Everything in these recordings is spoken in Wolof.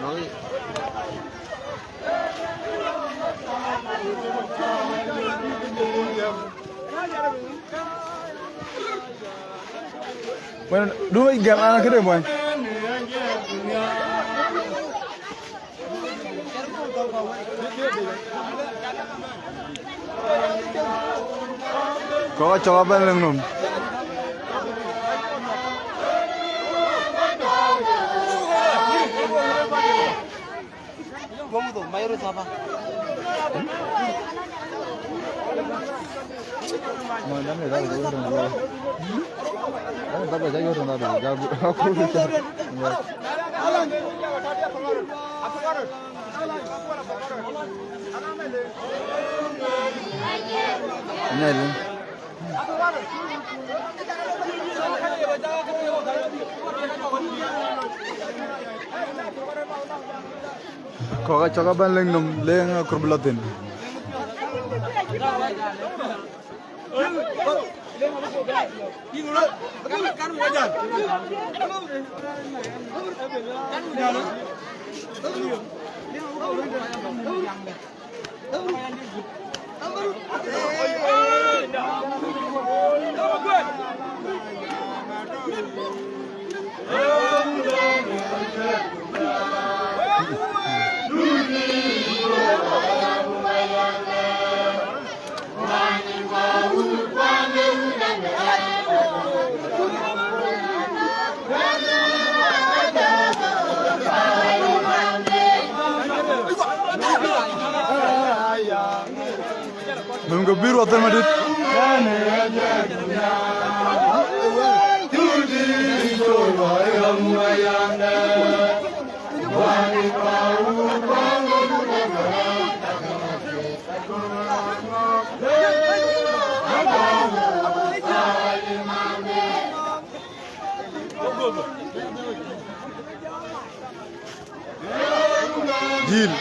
Bueno, dulu game anak kita boy. Kau coba balik nom. Mayroon siapa? Mana ni dah orang. Ada bapa jaga orang dah. Jaga aku bisa. Ini. Kau coba balik nom, leng kerbelatin. Nunggu biru atau madut? Jil.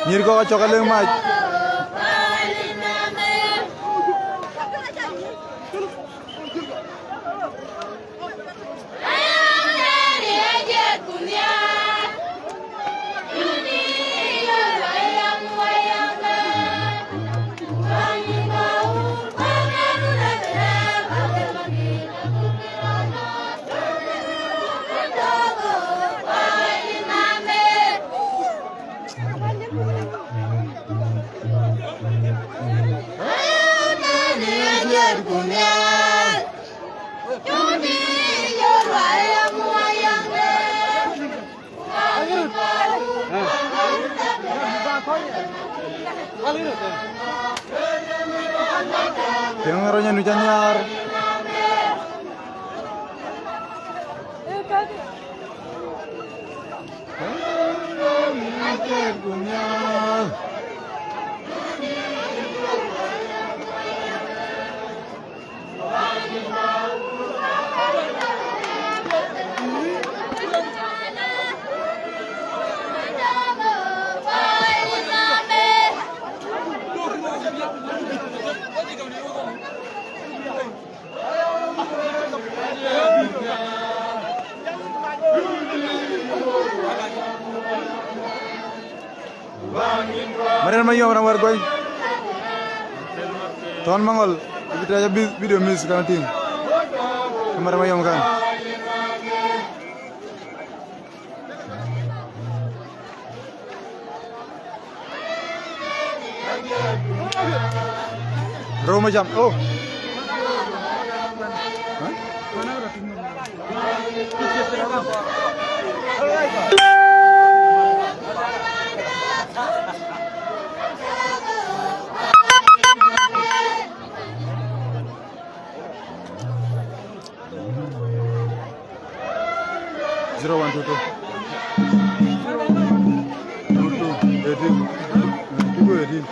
Nyir ko cokal yang maj. Yang ngaranya nucanyar. Marian mayo orang warga. Tuan Mangol, kita aja video miss kan tim. Marian mayo kan. Roma jam. Oh. Zero 1 2 2 18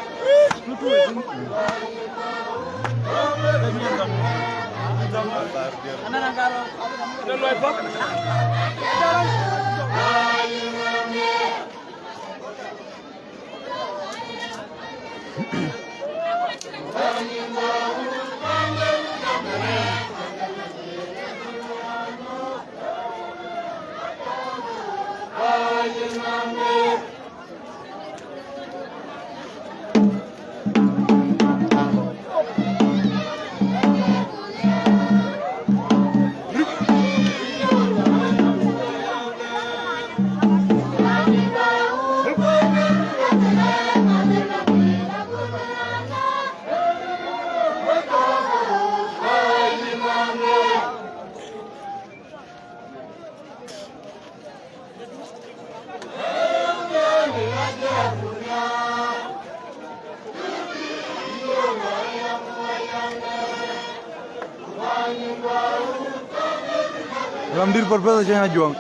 Ramdir purpose aja juang.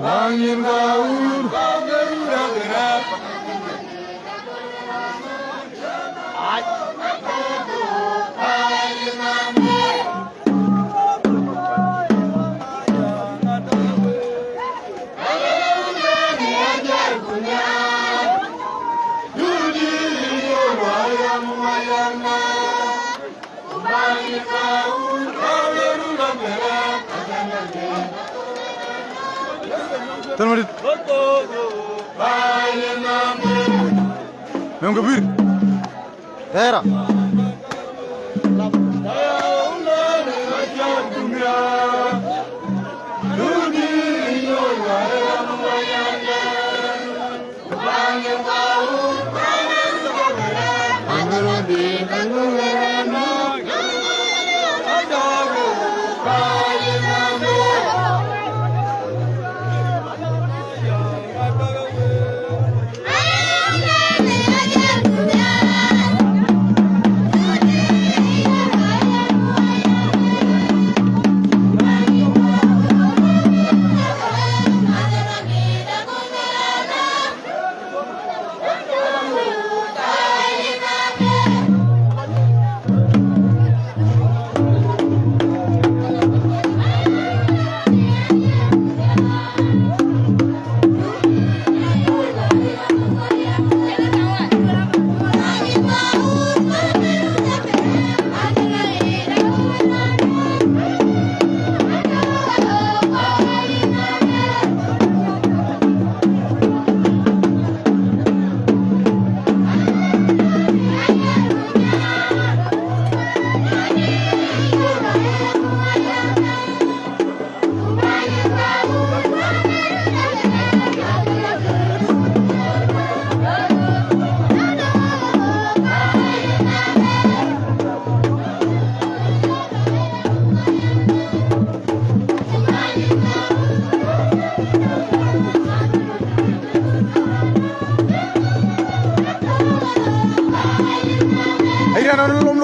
Angin gaul, gerak. Terima Memang kebir. Daerah.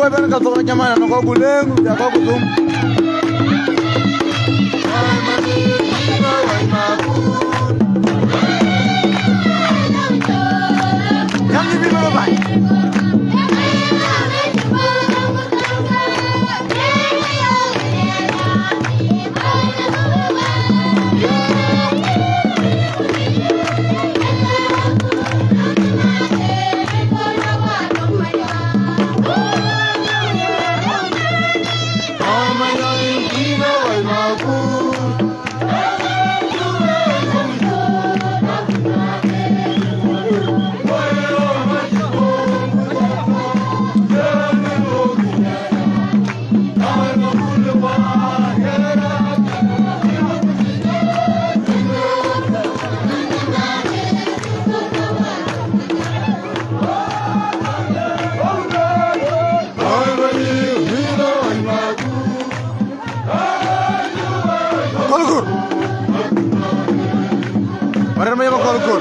Ben katoka nyamana na kwa kulengu ya kwa kutum. Yang ni bino bai. Mana namanya Kolkur?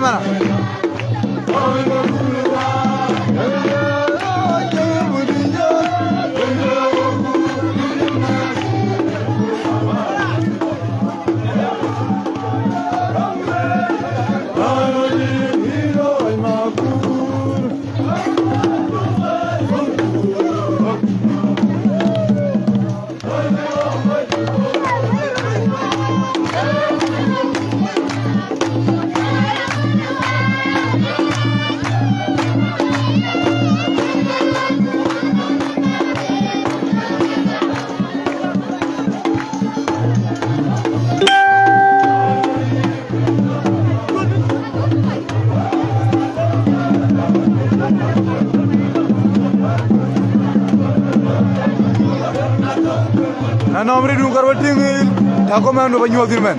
mana. Nana omri dun karwa tingil tako man no banyo dir men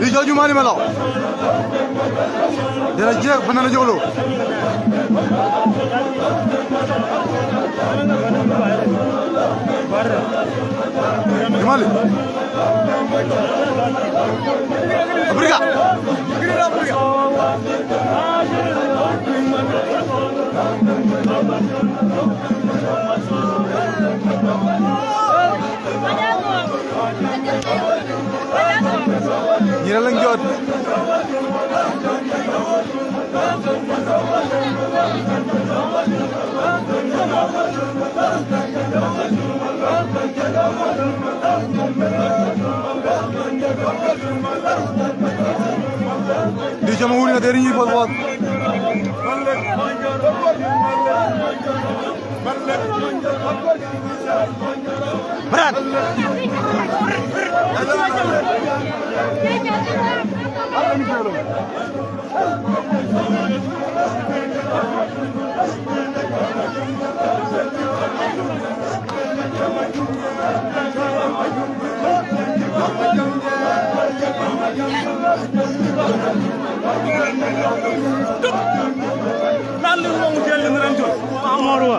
Ijo jumani malo Dera jek banana jolo Gimana? Abriga. Gila lanjut. Di jamhuriyet deringi buat. Berat. Lalu mau jalan lanjut, Amarwa.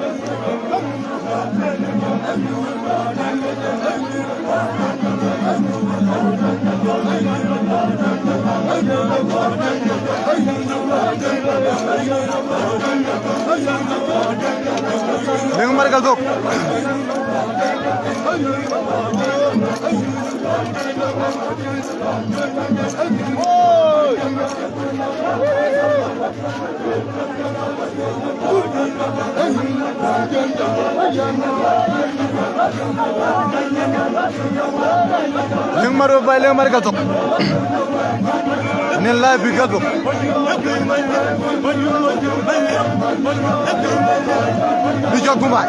Dengan mereka tu. Yang maru baile mereka tu. Nilai bigat tu. Bijak kumai.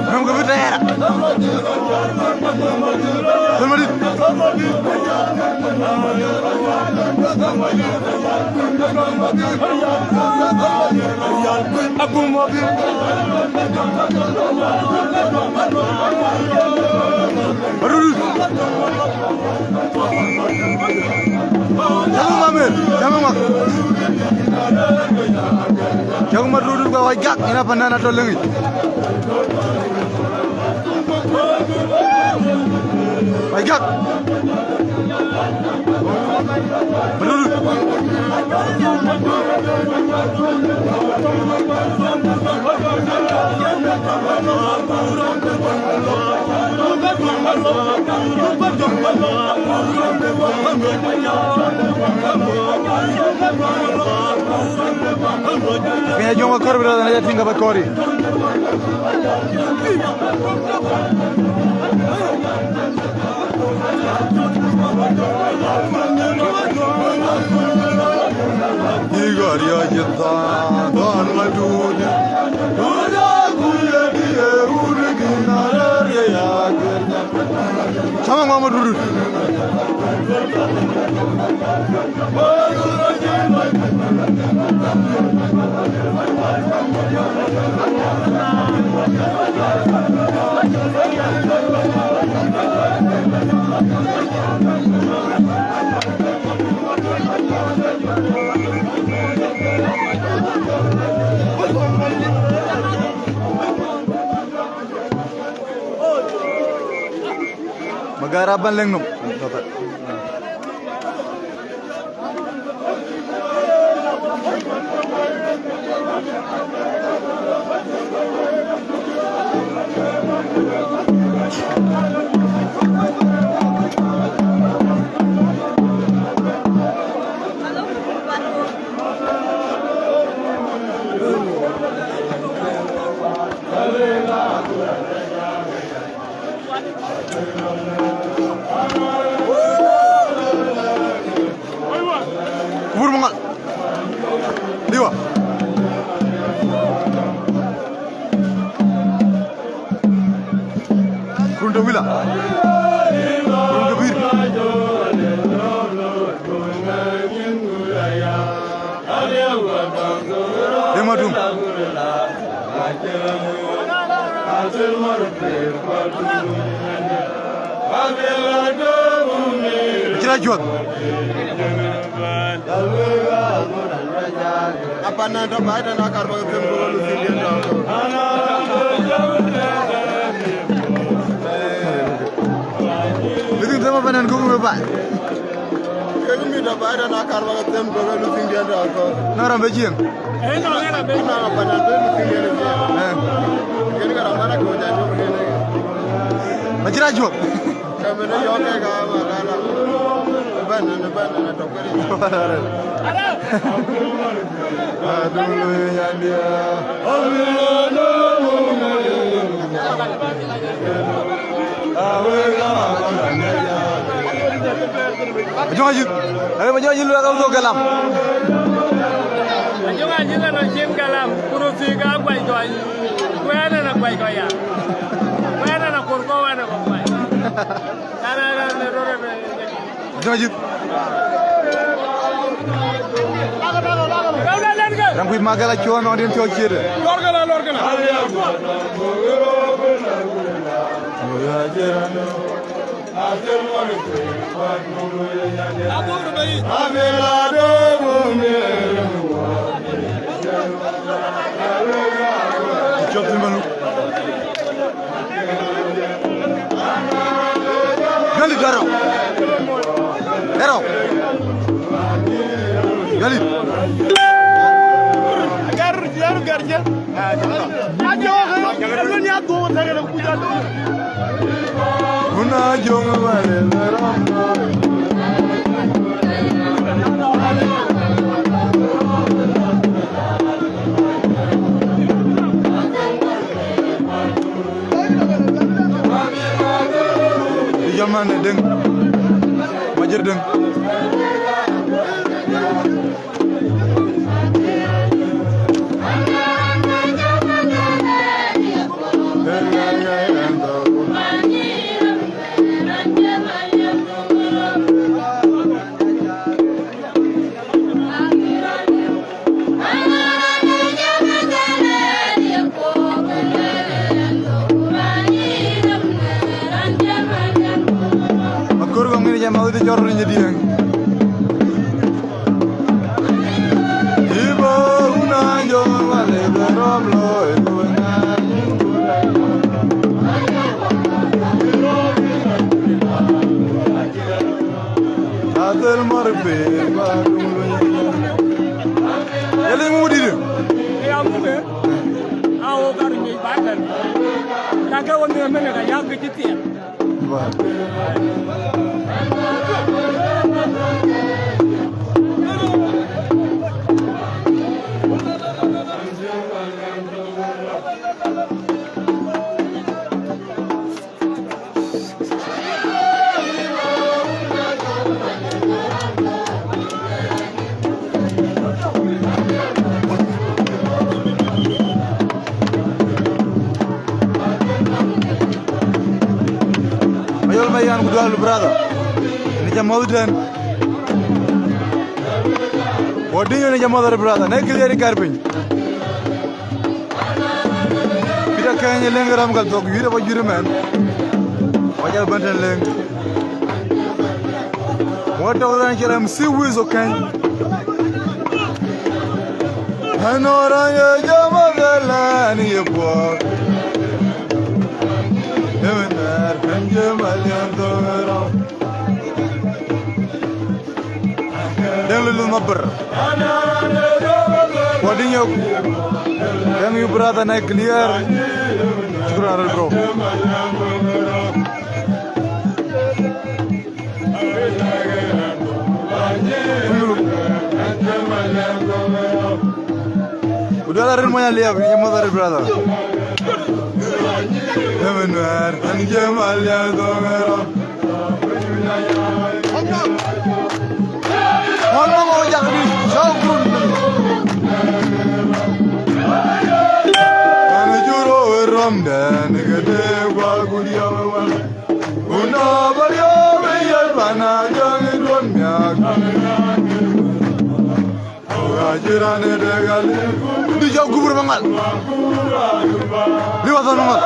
Nunggu beter. Selamat. Aku mau. Baru. Jangan mamir, jangan mak. Jangan maduru ka wajak ina panana to lengi. Wajak. Baru. Kaya yung akor berada na yating kabakori. Igor ya kita dan madud. Sama mama dulu. Magaraban lang no. Vur bunga. Diwa. Kunta wila. Kunta bir. Demadum. Kira jual. Apa nanti ada nak karbo itu dulu sini dulu. Jadi sama panen kuku berapa? Kami minta ada nak karbo itu dulu sini dulu. Nara bejiang. Nara bejiang. Nara panen dulu sini dulu. Kini kalau mana kau jadi begini? Macam apa? Kami ni joke kau mana? Benar dokter itu. Aduh yang dia. Jangan jil. Jangan jil lah kalau kalam. Jangan jil lah nasiam kalam. Kurusi kau baik kau. Kau ada nak baik kau ya. Kau ada nak kurkau ada kau baik. Karena Jangan jil. Rampai magala cuan orang dia cuci dia. Lorgana. Gali daro. Gali. Garja. Una jonga vale Yaman deng. Majer deng. Mau itu jorong jadi yang ibu unanjo vale beromlo ibu adel marbe baru ele mudi de ya mube awo karu ni badan kaga wonde mena ga ya gitiya Mayan kudual brother. Ini jam mau dan. Bodinya ini jam mau brother. Naik kiri karpin. kayaknya lengaram kal tok yure ba jure men wajal banten leng wata ran kiram si wizo kan hanora ya jamalan yebo emenar kan jamal ya dora delu mabar wadinya yang you brother naik clear syukur bro udah larin mau lihat yang mau dari brother benar kan jamal ya dongero mana mau jadi jauh dan gede gua gudia wan una baryo meya bana jang dunya ajirane degal di jauh gubur bangal liwat bangal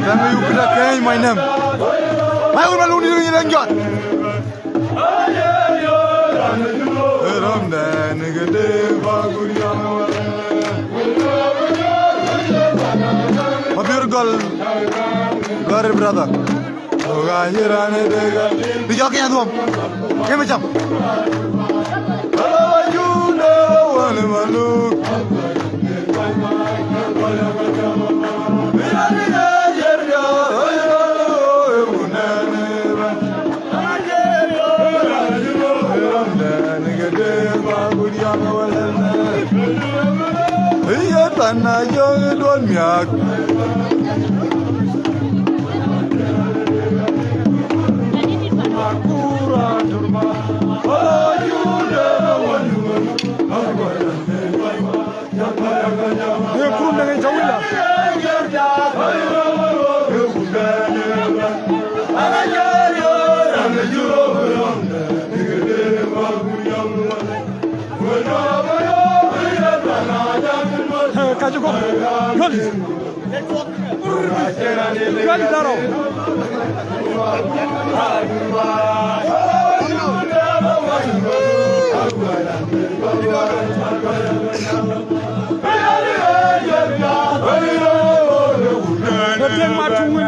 kami ukra kay my name may unalu ni lengot Ramdan gede baguria Mabir gol Gare brother Gajirane dega Bijak ya tuam Ke macam Alawajuna wal maluk Bijak jerga iya tanah jauh don miak kurun dengan jauh lah Kajuko, gol, gol daro. Betul matu ini.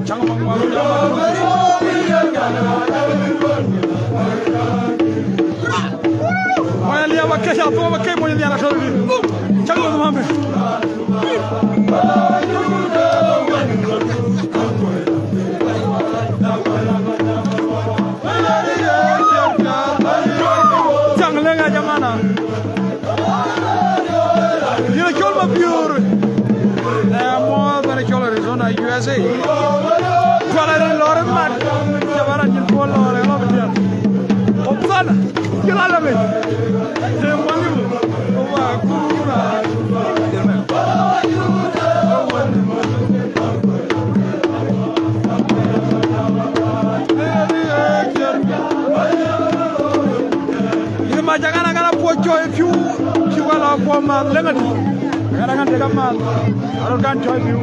Jangan Moya wakesha tu wakai moya ni ana shori chango muhammed changlenga jamana yule kolma pure mo bana kola zona USA kola lore man jabara jin kola lore lo biya opsana kila la me jangan agak pojo if you wala poma lengadi agak kan tega mal aro kan joy view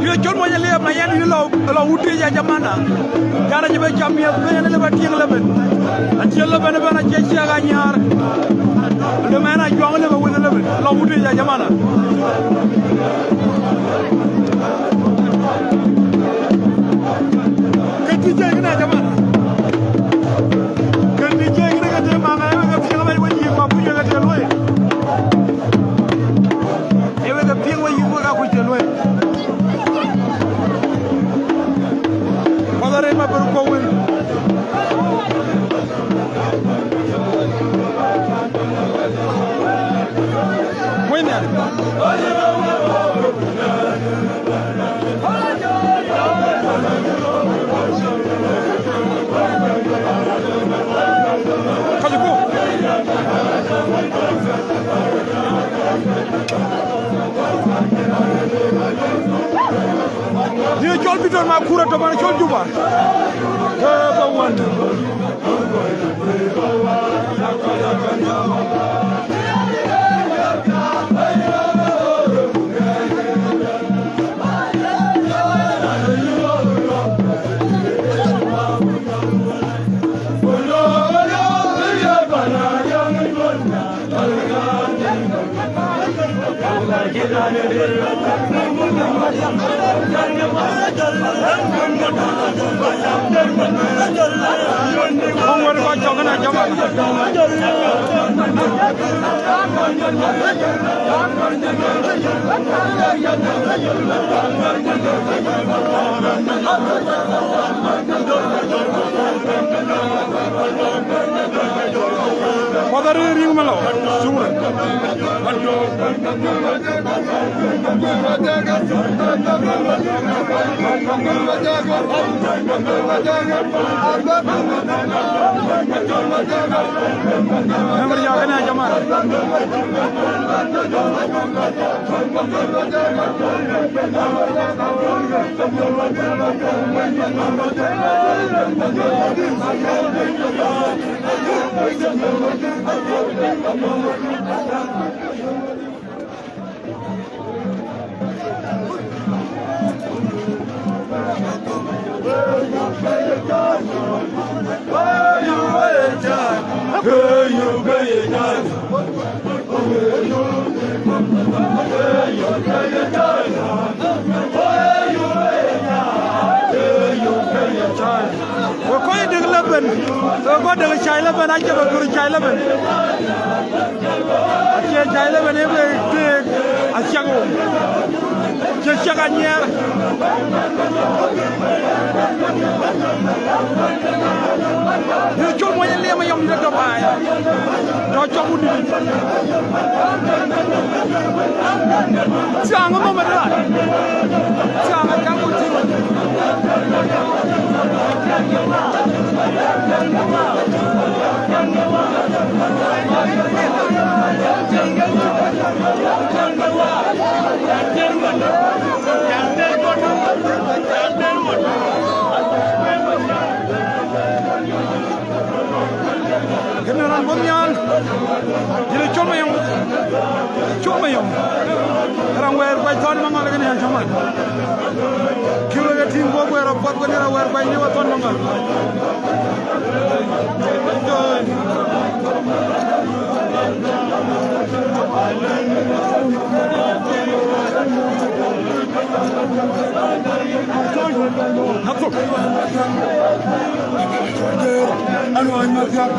yo jol mo nyale ma yan yu lo wuti ya jamana gara jibe chamia be ne ba tieng leben atiel leben bana jechi aga nyar le mena jong le ba wona leben lo wuti ya jamana kati je na jamana kati je ga de ma ga fi ga ba woni ma bu ga de loye ewe ga fi wa yu ga ku de loye Madare ma per ko win winner chol biton ma kura to man chol juba ba wanda Padare ring malo, sure. Nomor jaga na jamar. Kau dengan China pun aja berguru China pun. Asyik China pun ni beg asyik aku, asyik anjir. Dia cuma yang dia macam ni tu apa? Cocok pun ni. Jangan mau merah. Jangan kamu cium. Kendaraan bomnya, jadi cuma yang, orang wear by tahun mangal lagi ni cuma. Kilo ke tim gua wear apa gua ni wear by ni tahun mangal. Hatuk. Anu anak yang.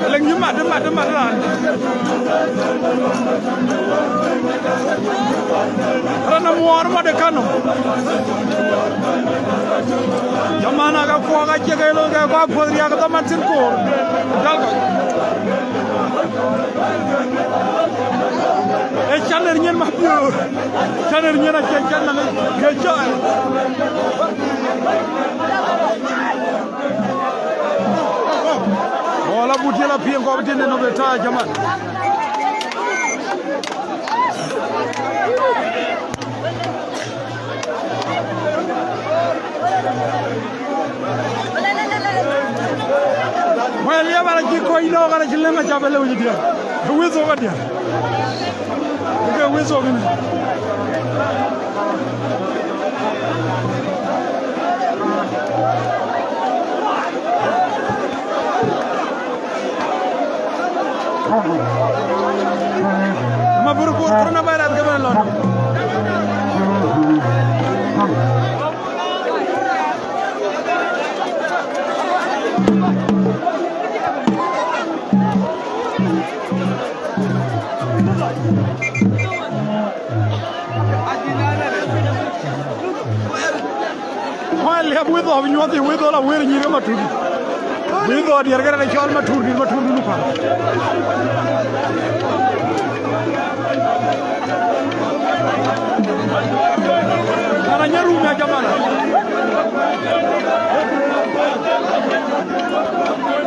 Lagi mat lah. Karena muar pada kanu. Zaman agak kuat aja kalau agak apa dia kata macam tu. Jaga. Channelnya mahbub. Channelnya nak channel gejala. Wala butila pia kwa bitende no beta jamani. Mweli ya mara jiko ilo kana chilenga chabele ujidia. Uwezo wadia. Ike uwezo gani? Mabur corona virus ke mana lon? Lihat itu, nyuat itu lah, nyiri macam tu. Itu dia kerana jual macam tu lupa. Caranya rumah macam mana?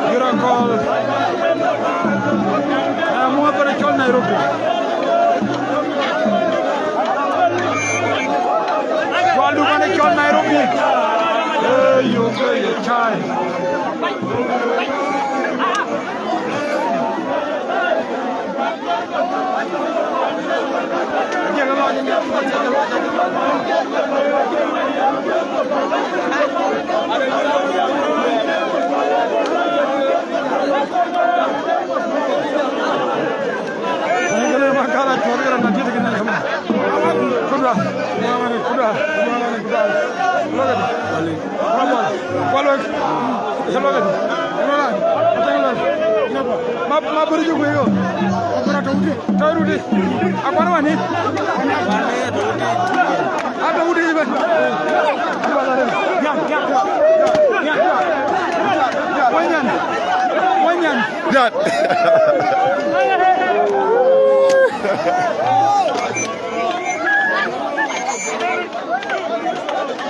Kira kol. bunga para chol Nairobi. Walu mana chol Nairobi. Yo chai. Ma beri juga yo. Apa nak tahu di? Apa nama ni? Ada udah juga. Wanyan. Dat.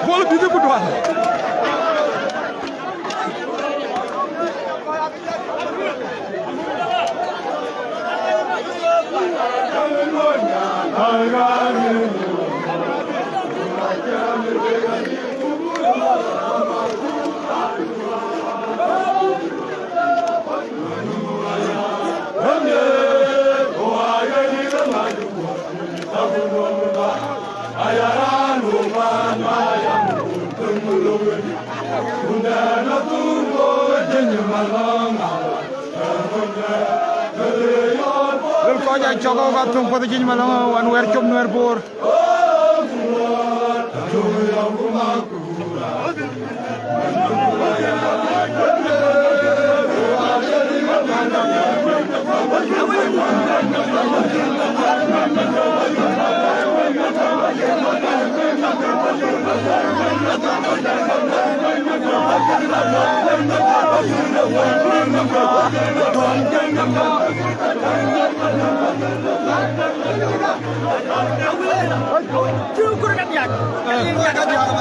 Boleh bisa berdua. Kau jangan cakap katung pada kini malam wan wer cum wer bor.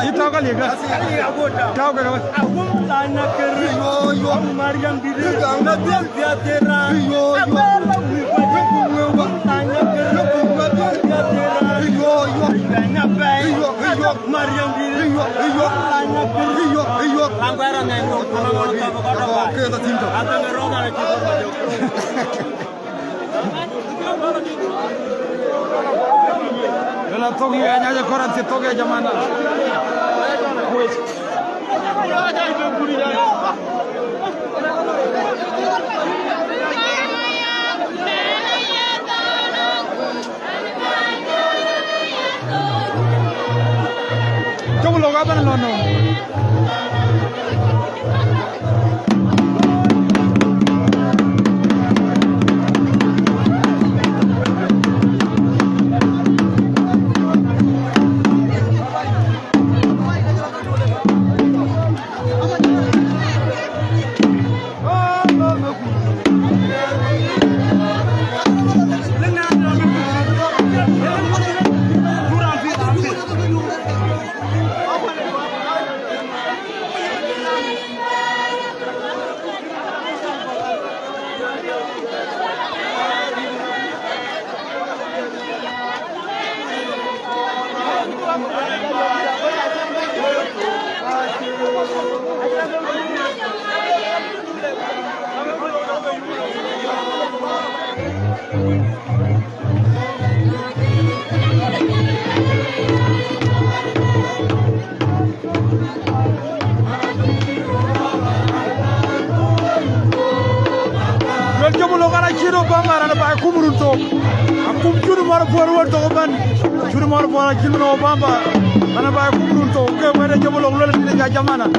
Itu kali ya? Tahu kan? Aku tanya ke Rio Mariam Bidi, nanti dia terang. Tanya ke Rio Mariam Bidi, tanya ke Rio. Anggaran yang Oke, tak cinta. Ada ngerona lagi. Dalam togi aja koran si togi aja mana? Coba lo apa nih lo? Aku curi mar forward to ban curi mar bola kimno bamba mana ba ku brunto ke wede jabolo lol ni ga jamana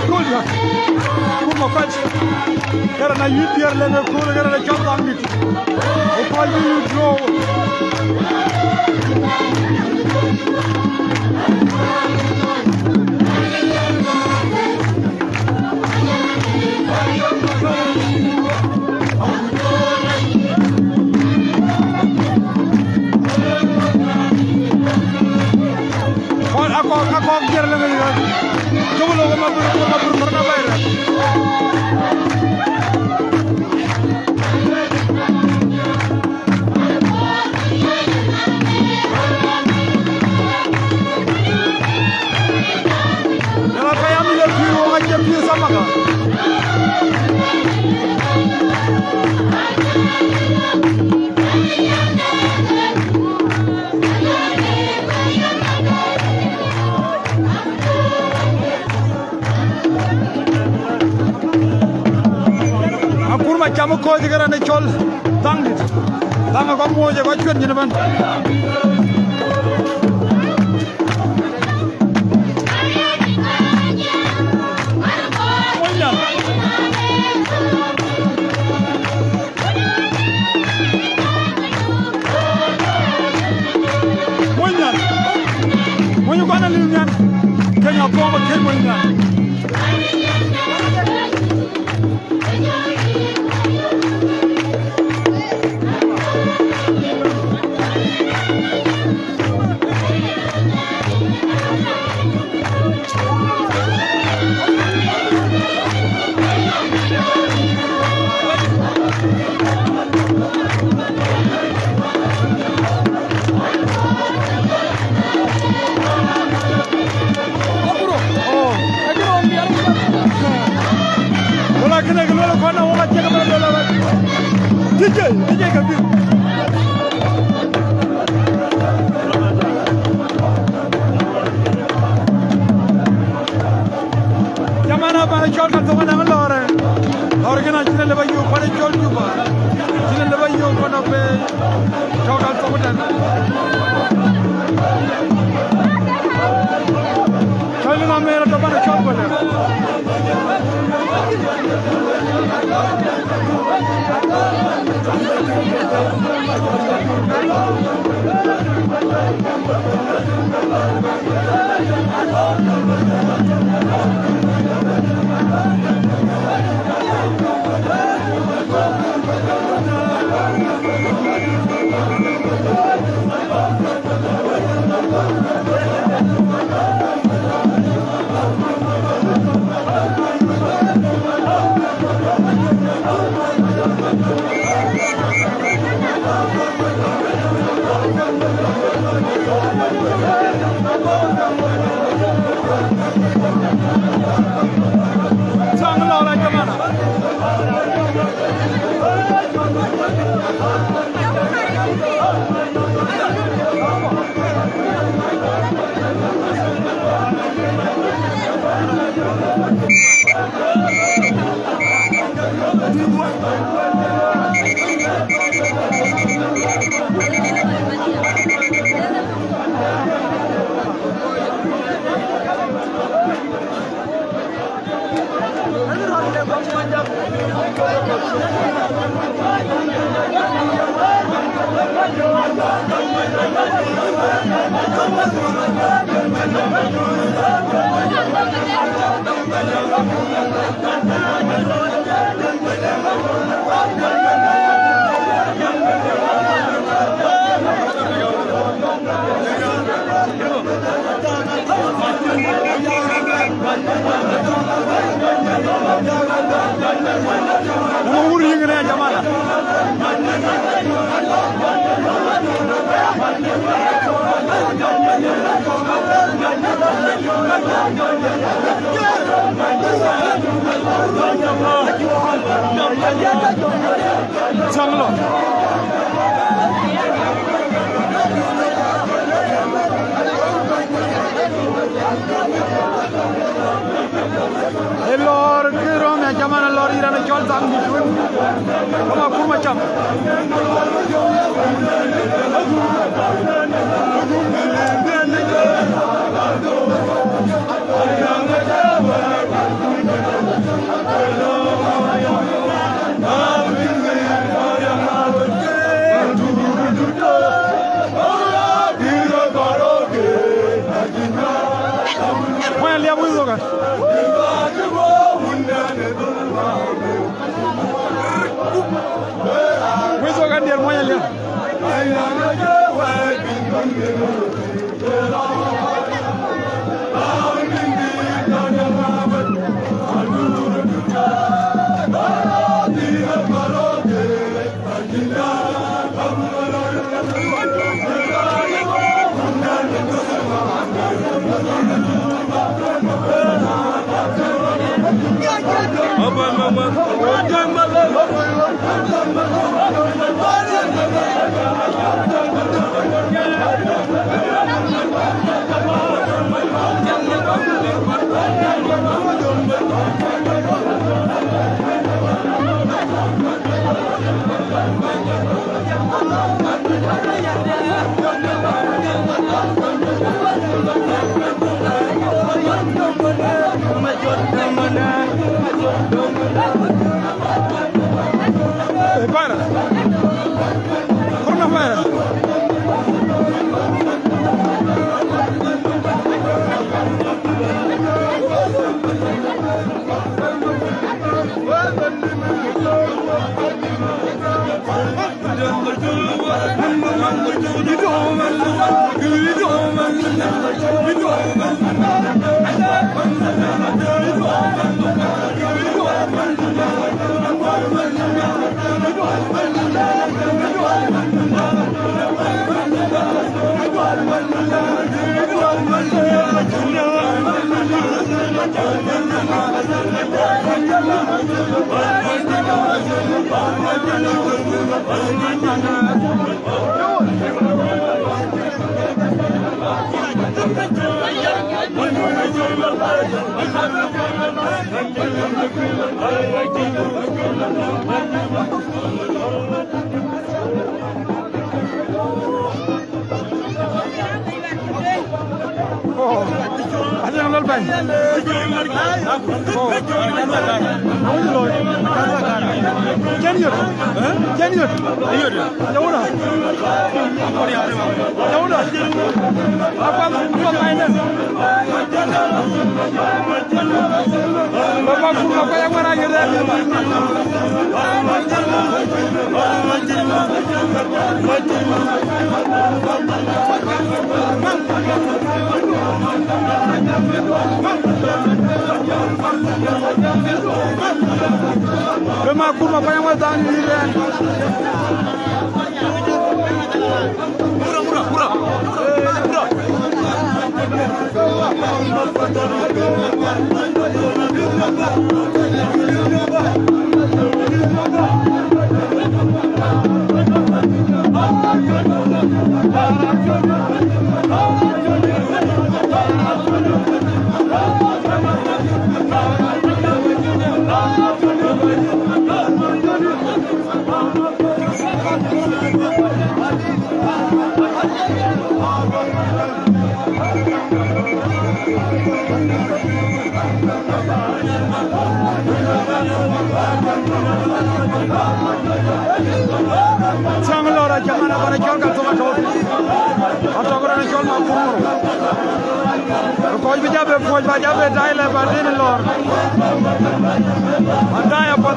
Kulja. Kuma kwach. Kara na UPR le me kula kara na chop angit. Opal bi draw. Aku biar lagi ya. Coba lo mabur pernah bayar. Kalau kayak ambil kilo aja biasa sama kan. Macam kau juga ada col, tanggut, tangga kamu aja kau cuci jenapan. Munyan, munyan kau nak lihat, kena apa macam munyan. Kena keluar kau nak orang cakap apa dolar? DJ kami. Zaman apa cakap kan tu mana dolar? Orang kena cina lepas you, pada cakap juga. Cina lepas you kau nak be cakap tu mana? Kalau nama merah tu mana cakap mana? Lor kira me zaman lor irana chol sang bitun kama kur macam wanya para. Corna para. Ada yang lelban. Rumah kurma apa yang mau ini kan? Murah. Changlora jamana para chonga toma choti. Atau korang chol mampur. Kau baca dai le badin lor. Andai apa?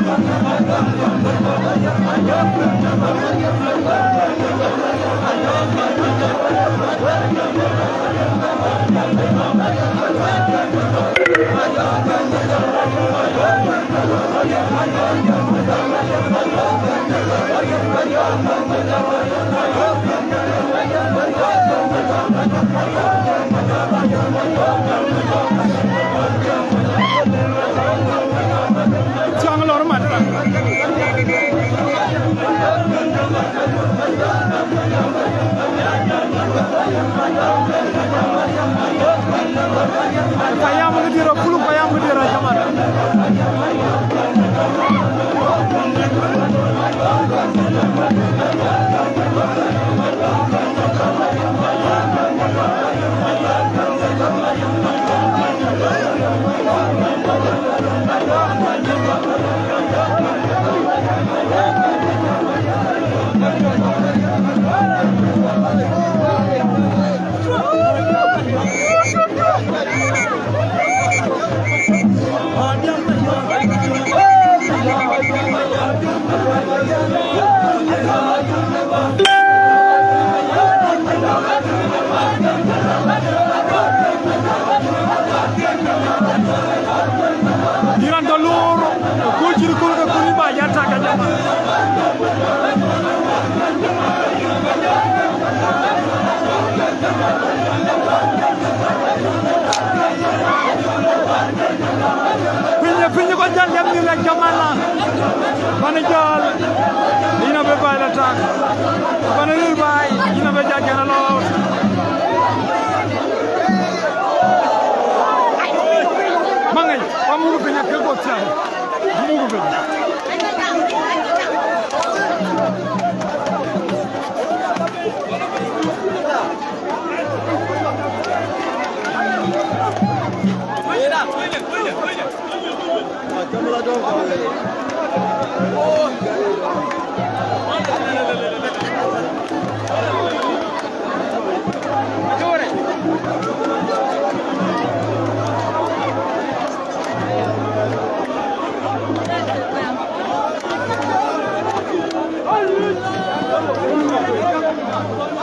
Jangan hormat. Payah mengedir, puluh payah mengedir zaman. Oh, Jamala Banajal Ina Beba attack Bananur by Ina Beja Janalo Mangai Pamu Pena Kelbotia Mugu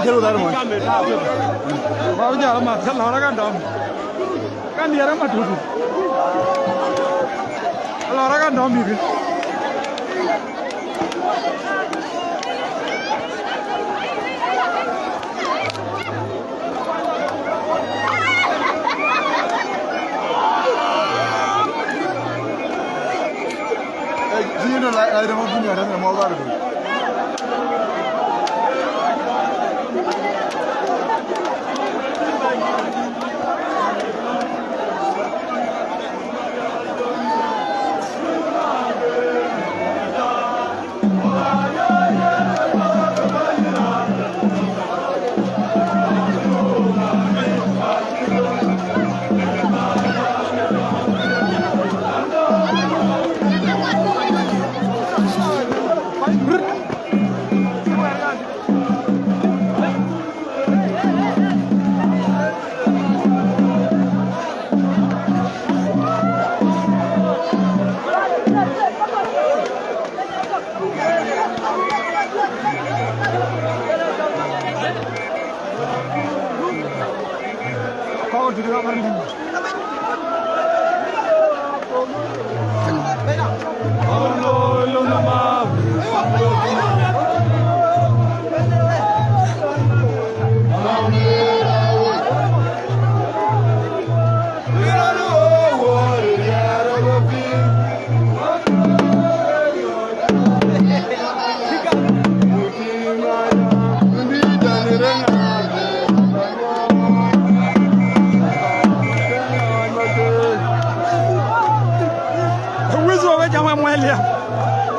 Jelo dar mo. Baru jalan mat kan orang kan dom. Kan dia orang mat dulu. Kalau orang kan dom ini. Dia ada mau punya ada mau baru. Kau jadi apa ni? Allah nama.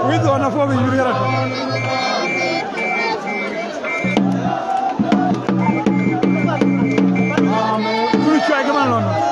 Wizo wanafobi yurira kuchwa kama nono